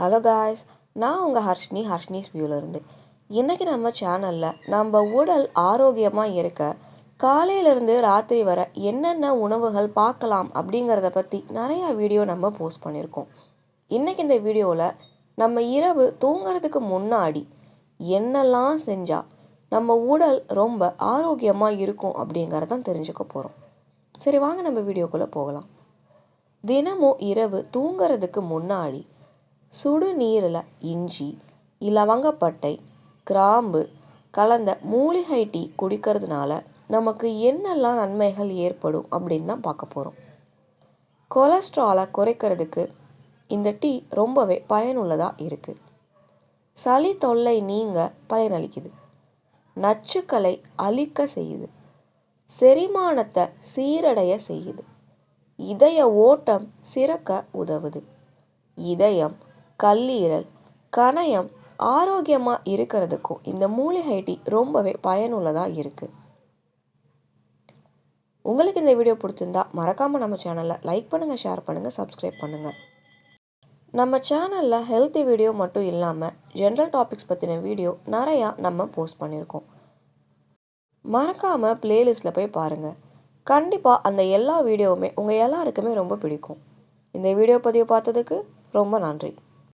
Hello guys, நான் உங்கள் ஹர்ஷ்னிஸ் வியூலேருந்து. இன்றைக்கி நம்ம சேனலில் நம்ம உடல் ஆரோக்கியமாக இருக்க காலையிலேருந்து ராத்திரி வரை என்னென்ன உணவுகள் பார்க்கலாம் அப்படிங்கிறத பற்றி நிறையா வீடியோ நம்ம போஸ்ட் பண்ணியிருக்கோம். இன்றைக்கி இந்த வீடியோவில் நம்ம இரவு தூங்குறதுக்கு முன்னாடி என்னெல்லாம் செஞ்சால் நம்ம உடல் ரொம்ப ஆரோக்கியமாக இருக்கும் அப்படிங்கிறதான் தெரிஞ்சுக்க போகிறோம். சரி, வாங்க நம்ம வீடியோக்குள்ளே போகலாம். தினமும் இரவு தூங்குறதுக்கு முன்னாடி சுடு நீரில் இஞ்சி, லவங்கப்பட்டை, கிராம்பு கலந்த மூலிகை டீ குடிக்கிறதுனால நமக்கு என்னெல்லாம் நன்மைகள் ஏற்படும் அப்படின்னு தான் பார்க்க போகிறோம். கொலஸ்ட்ராலை குறைக்கிறதுக்கு இந்த டீ ரொம்பவே பயனுள்ளதாக இருக்குது. சளி தொல்லை நீங்க பயனளிக்குது. நச்சுக்களை அழிக்க செய்யுது. செரிமானத்தை சீரடைய செய்யுது. இதய ஓட்டம் சிறக்க உதவுது. இதயம், கல்லீரல், கணையம் ஆரோக்கியமாக இருக்கிறதுக்கும் இந்த மூலிகை டீ ரொம்பவே பயனுள்ளதாக இருக்குது. உங்களுக்கு இந்த வீடியோ பிடிச்சிருந்தா மறக்காமல் நம்ம சேனலை லைக் பண்ணுங்கள், ஷேர் பண்ணுங்கள், சப்ஸ்கிரைப் பண்ணுங்கள். நம்ம சேனலில் ஹெல்த்தி வீடியோ மட்டும் இல்லாமல் ஜென்ரல் டாபிக்ஸ் பற்றின வீடியோ நிறையா நம்ம போஸ்ட் பண்ணியிருக்கோம். மறக்காமல் ப்ளேலிஸ்ட்டில் போய் பாருங்கள். கண்டிப்பாக அந்த எல்லா வீடியோவுமே உங்கள் எல்லாருக்குமே ரொம்ப பிடிக்கும். இந்த வீடியோ பதிவு பார்த்ததுக்கு ரொம்ப நன்றி.